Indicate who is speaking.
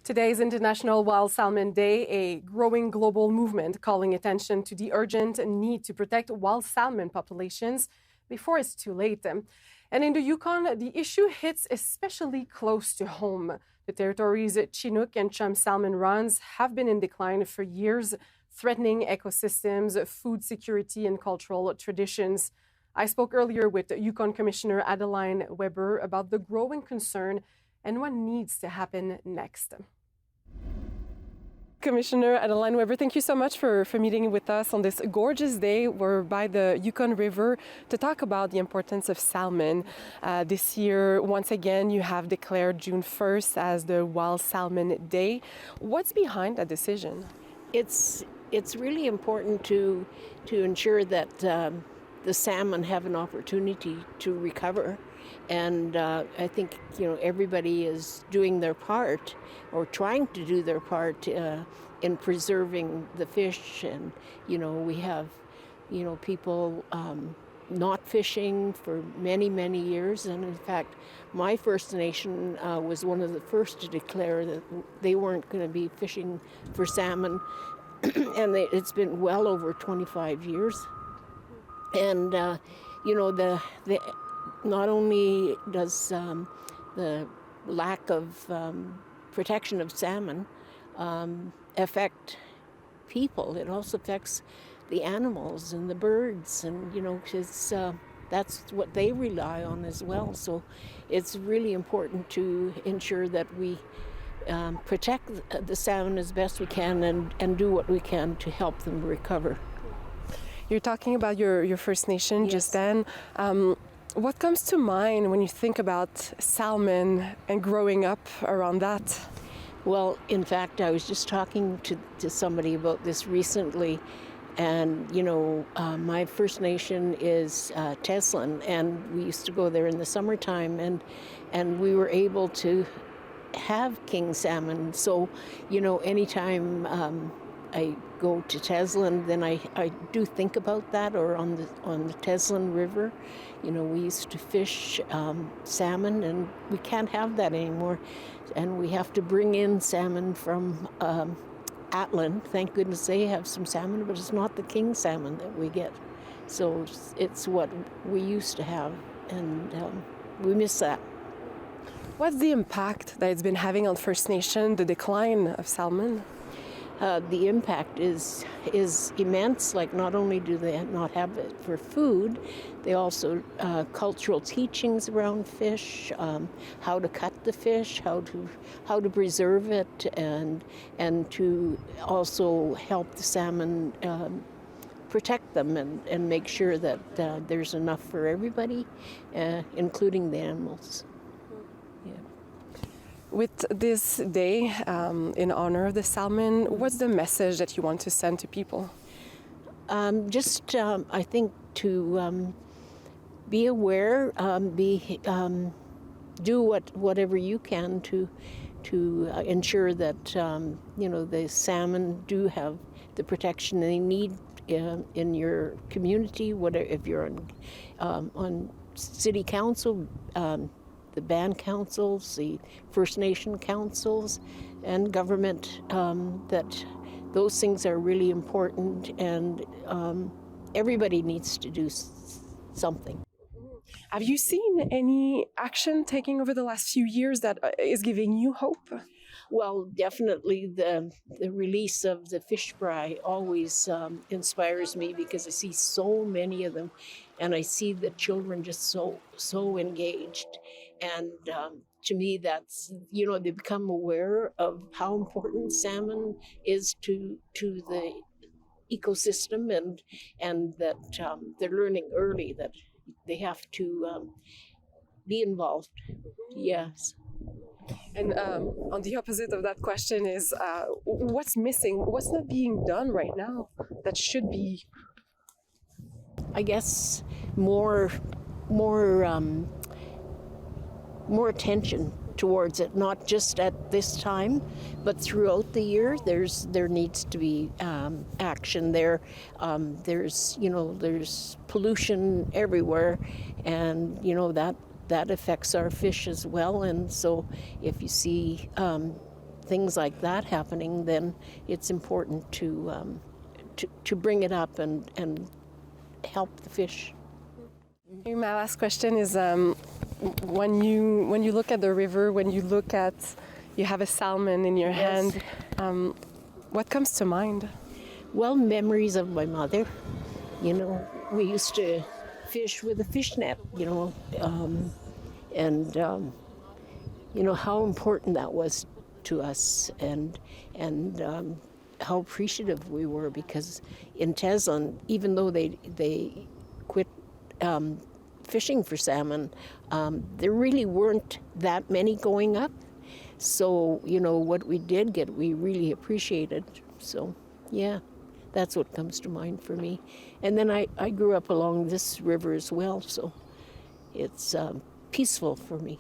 Speaker 1: Today is International Wild Salmon Day, a growing global movement calling attention to the urgent need to protect wild salmon populations before it's too late. And in the Yukon, the issue hits especially close to home. The territory's Chinook and chum salmon runs have been in decline for years, threatening ecosystems, food security, and cultural traditions. I spoke earlier with Yukon Commissioner Adeline Webber about the growing concern and what needs to happen next. Commissioner Adeline Webber, thank you so much for meeting with us on this gorgeous day. We're by the Yukon River to talk about the importance of salmon. This year, once again, you have declared June 1st as the Wild Salmon Day. What's behind that decision?
Speaker 2: It's really important to ensure that the salmon have an opportunity to recover. And I think, everybody is doing their part or trying to do their part in preserving the fish. And, we have, people not fishing for many, many years. And in fact, my First Nation was one of the first to declare that they weren't going to be fishing for salmon. And it's been well over 25 years. And, not only does the lack of protection of salmon affect people, it also affects the animals and the birds, and because that's what they rely on as well. So it's really important to ensure that we protect the salmon as best we can and do what we can to help them recover.
Speaker 1: You're talking about your First Nation.
Speaker 2: Yes.
Speaker 1: Just then. What comes to mind when you think about salmon and growing up around that?
Speaker 2: Well, in fact, I was just talking to somebody about this recently, and my First Nation is Teslin, and we used to go there in the summertime, and we were able to have king salmon. So, anytime I go to Teslin, then I do think about that, or on the Teslin River. We used to fish salmon, and we can't have that anymore. And we have to bring in salmon from Adeline. Thank goodness they have some salmon, but it's not the king salmon that we get. So it's what we used to have, and we miss that.
Speaker 1: What's the impact that it's been having on First Nation, the decline of salmon?
Speaker 2: The impact is immense. Like, not only do they not have it for food, they also cultural teachings around fish, how to cut the fish, how to preserve it, and to also help the salmon protect them and make sure that there's enough for everybody, including the animals.
Speaker 1: With this day in honor of the salmon, what's the message that you want to send to people?
Speaker 2: I think to be aware, do whatever you can to ensure that the salmon do have the protection they need in your community. If you're on city council. The band councils, the First Nation councils, and government, that those things are really important, and everybody needs to do something.
Speaker 1: Have you seen any action taking over the last few years that is giving you hope?
Speaker 2: Well, definitely the release of the fish fry always inspires me, because I see so many of them, and I see the children just so engaged. And to me, that's, they become aware of how important salmon is to the ecosystem, and that they're learning early that they have to be involved. Yes.
Speaker 1: And on the opposite of that question is, what's missing? What's not being done right now that should be?
Speaker 2: I guess more attention towards it, not just at this time, but throughout the year. There needs to be action there. There's pollution everywhere, and that affects our fish as well. And so if you see things like that happening, then it's important to bring it up and help the fish.
Speaker 1: My last question is, when you look at the river, when you look at, you have a salmon in your hand, what comes to mind?
Speaker 2: Well, memories of my mother. You know, we used to fish with a fishnet, and you know how important that was to us, and how appreciative we were, because in Teslin, even though they quit fishing for salmon, there really weren't that many going up. So, you know, what we did get, we really appreciated. So, yeah, that's what comes to mind for me. And then I grew up along this river as well, so it's peaceful for me.